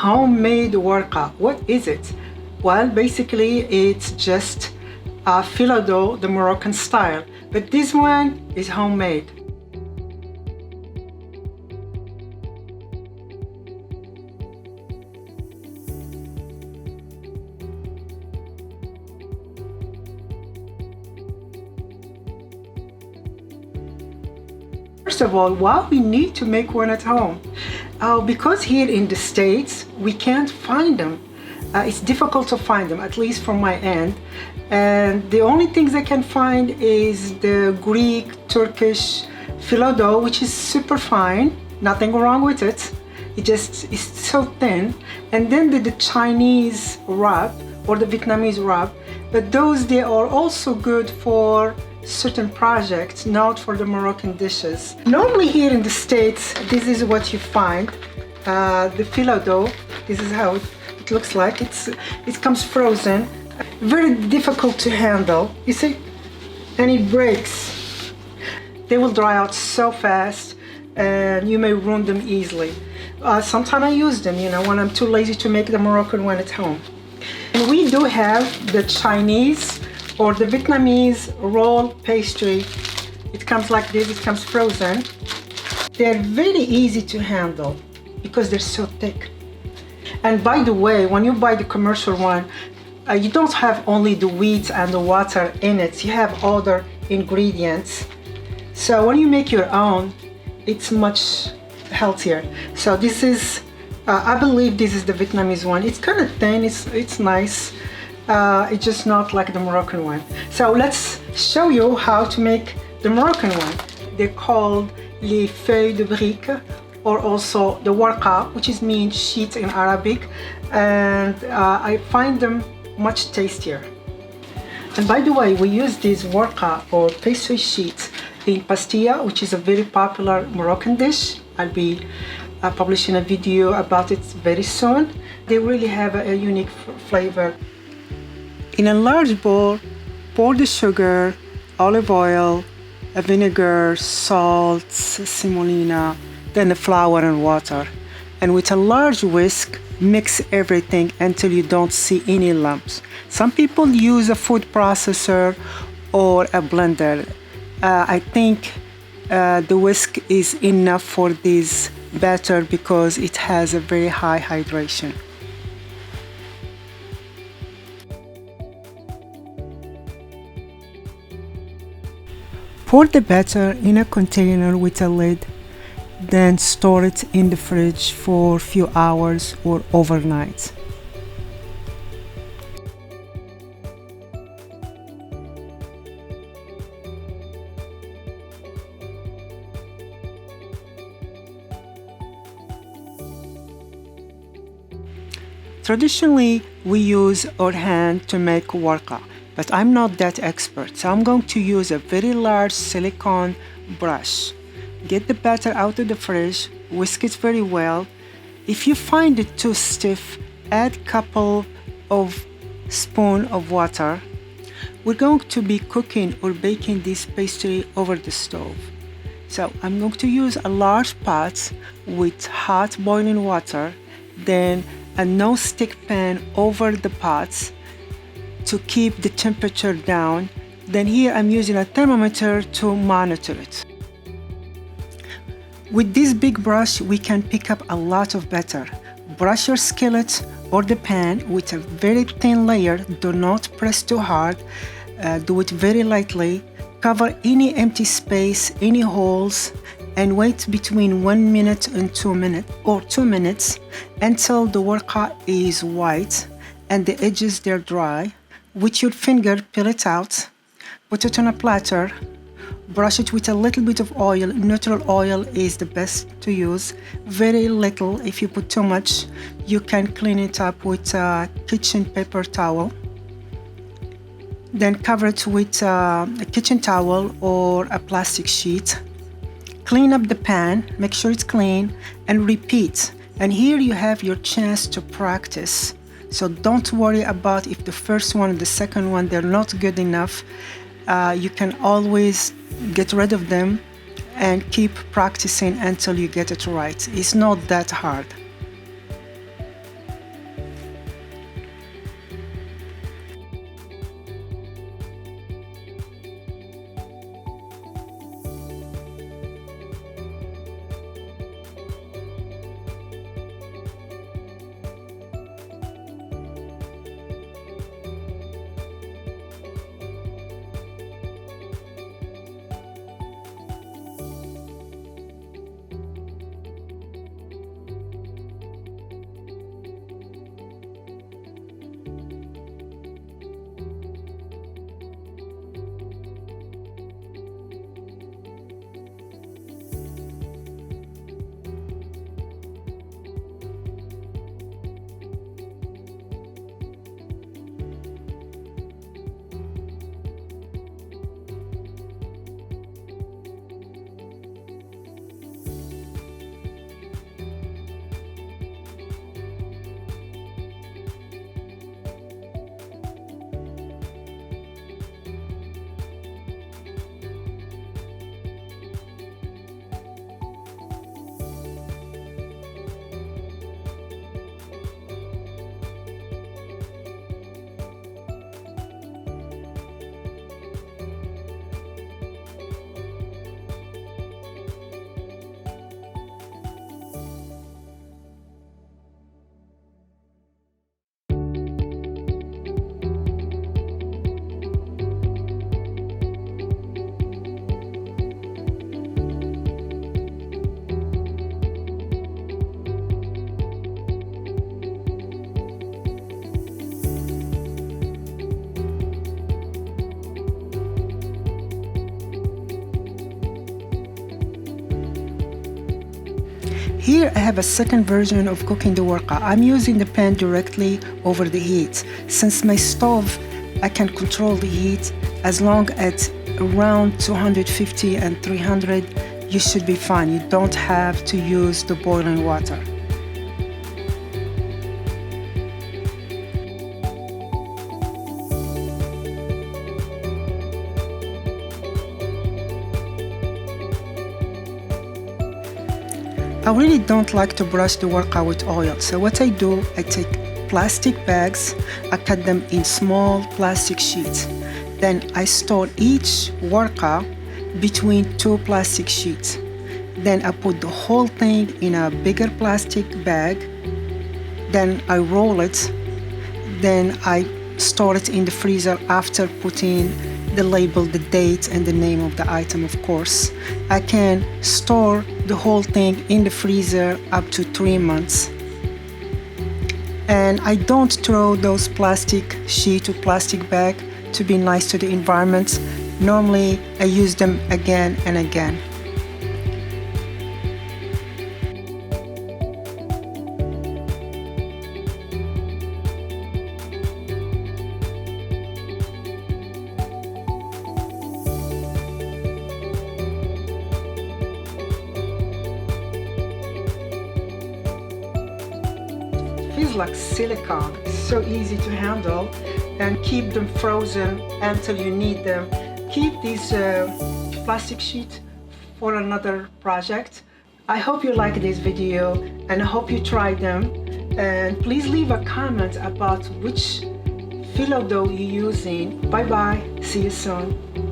homemade warka. What is it? Well, basically it's just a phyllo dough, the Moroccan style, but this one is homemade. First of all, why we need to make one at home? Because here in the States, we can't find them. It's difficult to find them, at least from my end. And the only things I can find is the Greek, Turkish phyllo dough, which is super fine, nothing wrong with it. It just is so thin. And then the Chinese wrap or the Vietnamese wrap, but those, they are also good for certain projects, not for the Moroccan dishes. Normally here in the States, this is what you find, the phyllo dough. This is how it looks like. It comes frozen, very difficult to handle. You see, and it breaks. They will dry out so fast, and you may ruin them easily. Sometimes I use them, you know, when I'm too lazy to make the Moroccan one at home. And we do have the Chinese or the Vietnamese roll pastry. It comes like this, it comes frozen. They're very easy to handle because they're so thick. And by the way, when you buy the commercial one, you don't have only the wheat and the water in it, you have other ingredients. So when you make your own, it's much healthier. So this is, I believe this is the Vietnamese one. It's kind of thin, it's nice. It's just not like the Moroccan one. So let's show you how to make the Moroccan one. They're called les feuilles de brick, or also the Warka, which is means sheets in Arabic, and I find them much tastier. And by the way, we use these Warka or pastry sheets in pastilla, which is a very popular Moroccan dish. I'll be publishing a video about it very soon. They really have a unique flavor. In a large bowl, pour the sugar, olive oil, vinegar, salt, semolina, then the flour and water. And with a large whisk, mix everything until you don't see any lumps. Some people use a food processor or a blender. I think the whisk is enough for this batter because it has a very high hydration. Pour the batter in a container with a lid, then store it in the fridge for a few hours or overnight. Traditionally, we use our hand to make warka, but I'm not that expert, so I'm going to use a very large silicone brush. Get the batter out of the fridge, whisk it very well. If you find it too stiff, add a couple of spoons of water. We're going to be cooking or baking this pastry over the stove. So I'm going to use a large pot with hot boiling water, then a non-stick pan over the pots to keep the temperature down. Then here I'm using a thermometer to monitor it. With this big brush, we can pick up a lot of batter. Brush your skillet or the pan with a very thin layer. Do not press too hard. Do it very lightly. Cover any empty space, any holes, and wait between 1 minute and 2 minutes or 2 minutes until the warka is white and the edges they're dry. With your finger, peel it out, put it on a platter, brush it with a little bit of oil. Neutral oil is the best to use, very little. If you put too much, you can clean it up with a kitchen paper towel. Then cover it with a kitchen towel or a plastic sheet. Clean up the pan, make sure it's clean, and repeat. And here you have your chance to practice. So don't worry about if the first one and the second one, they're not good enough. You can always get rid of them and keep practicing until you get it right. It's not that hard. Here I have a second version of cooking the warka. I'm using the pan directly over the heat. Since my stove, I can control the heat as long as around 250 and 300, you should be fine. You don't have to use the boiling water. I really don't like to brush the warka with oil, so what I do, I take plastic bags, I cut them in small plastic sheets. Then I store each warka between two plastic sheets. Then I put the whole thing in a bigger plastic bag. Then I roll it. Then I store it in the freezer after putting the label, the date, and the name of the item, of course. I can store the whole thing in the freezer up to 3 months. And I don't throw those plastic sheet or plastic bag to be nice to the environment. Normally, I use them again and again. Feels like silicone. It's so easy to handle, and keep them frozen until you need them. Keep these plastic sheets for another project. I hope you like this video and I hope you try them. And please leave a comment about which phyllo dough you're using. Bye bye. See you soon.